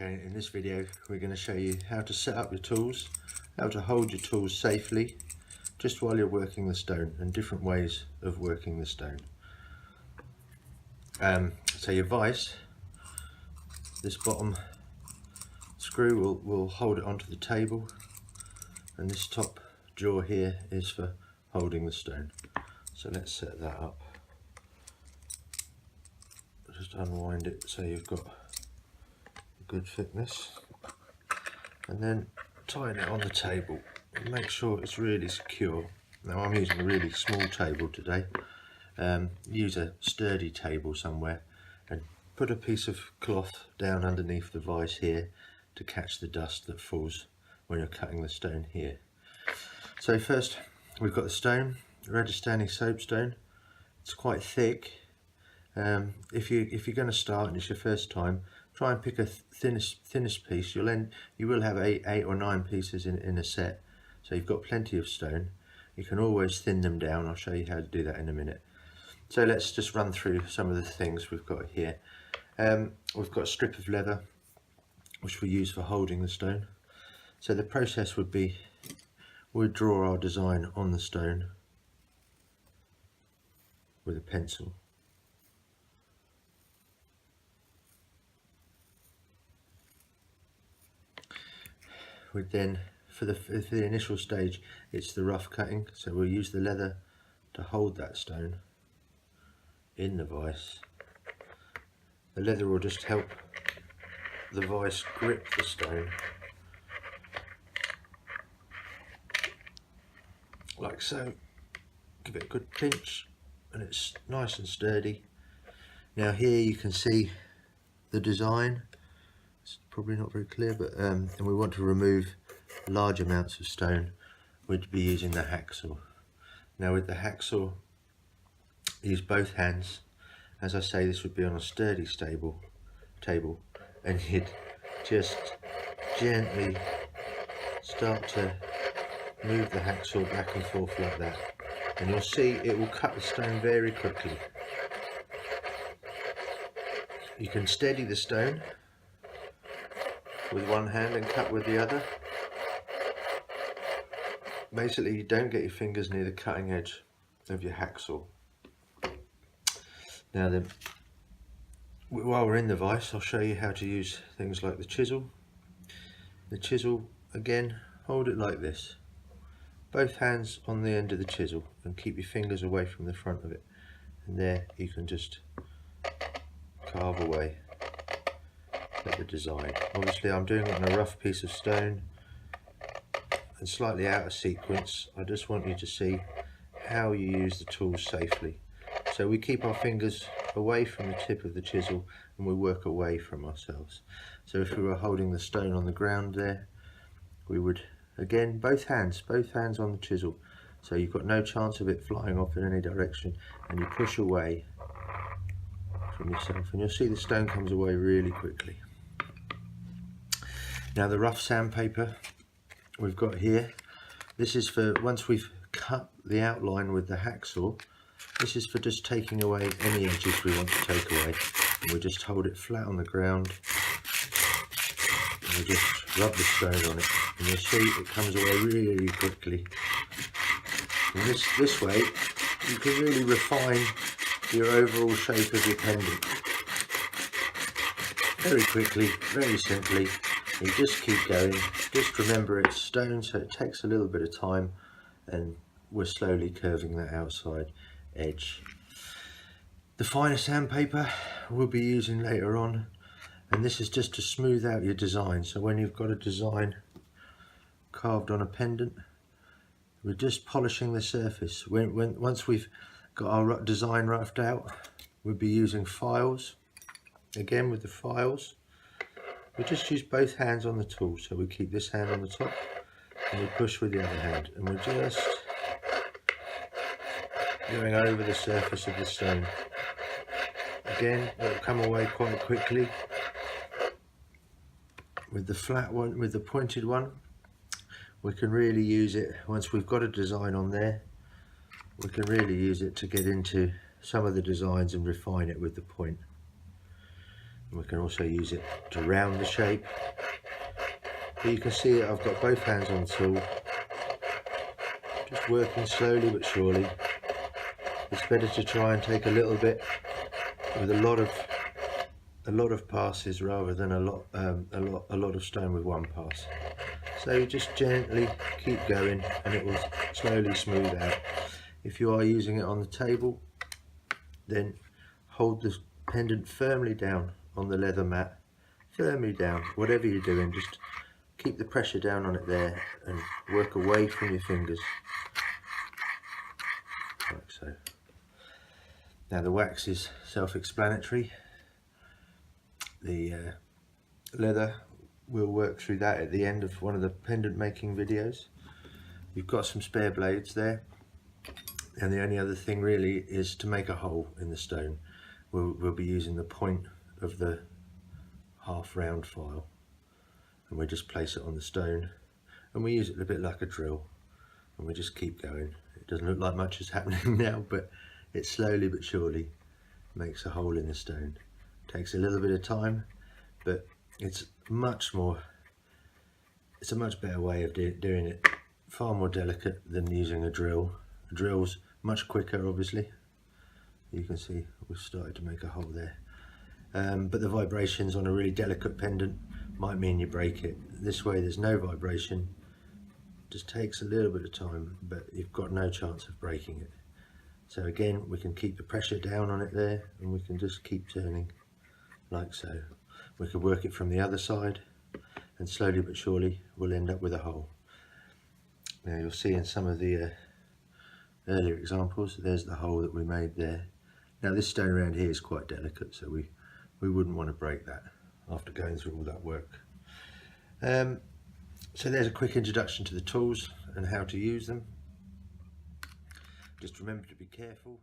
Okay, in this video we're going to show you how to set up your tools, how to hold your tools safely just while you're working the stone, and different ways of working the stone. So your vise, this bottom screw will hold it onto the table, and this top jaw here is for holding the stone. So let's set that up. Just unwind it so you've got a good thickness, and then tighten it on the table and make sure it's really secure. Now I'm using a really small table today. Use a sturdy table somewhere and put a piece of cloth down underneath the vise here to catch the dust that falls when you're cutting the stone here. So first we've got the stone, Rajasthani soapstone. It's quite thick. If you're going to start and it's your first time, try and pick a thinnest piece. You will have eight or nine pieces in a set, so you've got plenty of stone. You can always thin them down. I'll show you how to do that in a minute. So let's just run through some of the things we've got here. We've got a strip of leather which we use for holding the stone. So the process would be, we'd draw our design on the stone with a pencil. We'd then, for the initial stage, it's the rough cutting, so we'll use the leather to hold that stone in the vise. The leather will just help the vise grip the stone like so. Give it a good pinch and it's nice and sturdy. Now here you can see the design. It's probably not very clear, but and we want to remove large amounts of stone. We'd be using the hacksaw. Now with the hacksaw, use both hands. As I say, this would be on a sturdy table, and you'd just gently start to move the hacksaw back and forth like that, and you'll see it will cut the stone very quickly. You can steady the stone with one hand and cut with the other. Basically, you don't get your fingers near the cutting edge of your hacksaw. Now then, while we're in the vise, I'll show you how to use things like the chisel. The chisel, again, hold it like this. Both hands on the end of the chisel and keep your fingers away from the front of it. And there you can just carve away at the design. Obviously I'm doing it on a rough piece of stone and slightly out of sequence. I just want you to see how you use the tools safely. So we keep our fingers away from the tip of the chisel and we work away from ourselves. So if we were holding the stone on the ground there, we would, again, both hands on the chisel, so you've got no chance of it flying off in any direction, and you push away from yourself and you'll see the stone comes away really quickly. Now the rough sandpaper we've got here, this is for once we've cut the outline with the hacksaw. This is for just taking away any edges we want to take away, and we just hold it flat on the ground and we just rub the stone on it, and you'll see it comes away really quickly. And this way you can really refine your overall shape of your pendant very quickly, very simply. You just keep going. Just remember it's stone, so it takes a little bit of time, and we're slowly curving that outside edge. The finer sandpaper we'll be using later on, and this is just to smooth out your design. So when you've got a design carved on a pendant, we're just polishing the surface. Once we've got our design roughed out, we'll be using files. Again, with the files, we just use both hands on the tool, so we keep this hand on the top and we push with the other hand, and we're just going over the surface of the stone. Again, it'll come away quite quickly. With the flat one, with the pointed one, we can really use it once we've got a design on there. We can really use it to get into some of the designs and refine it with the point. and we can also use it to round the shape. But you can see I've got both hands on the tool, just working slowly but surely. It's better to try and take a little bit with a lot of passes rather than a lot of stone with one pass. So you just gently keep going and it will slowly smooth out. If you are using it on the table, then hold the pendant firmly down on the leather mat, firmly down. Whatever you're doing, just keep the pressure down on it there and work away from your fingers, like so. Now the wax is self-explanatory. The leather, we'll work through that at the end of one of the pendant making videos. You've got some spare blades there, and the only other thing really is to make a hole in the stone. We'll be using the point of the half round file, and we just place it on the stone, and we use it a bit like a drill, and we just keep going. It doesn't look like much is happening now, but it slowly but surely makes a hole in the stone. It takes a little bit of time, but it's a much better way of doing it. Far more delicate than using a drill. A drill's much quicker, obviously. You can see we've started to make a hole there. But the vibrations on a really delicate pendant might mean you break it. This way there's no vibration. Just takes a little bit of time, but you've got no chance of breaking it. So again, we can keep the pressure down on it there, and we can just keep turning like so. We could work it from the other side, and slowly but surely we'll end up with a hole. Now you'll see in some of the earlier examples, there's the hole that we made there. Now this stone around here is quite delicate, so we wouldn't want to break that after going through all that work. So there's a quick introduction to the tools and how to use them. Just remember to be careful.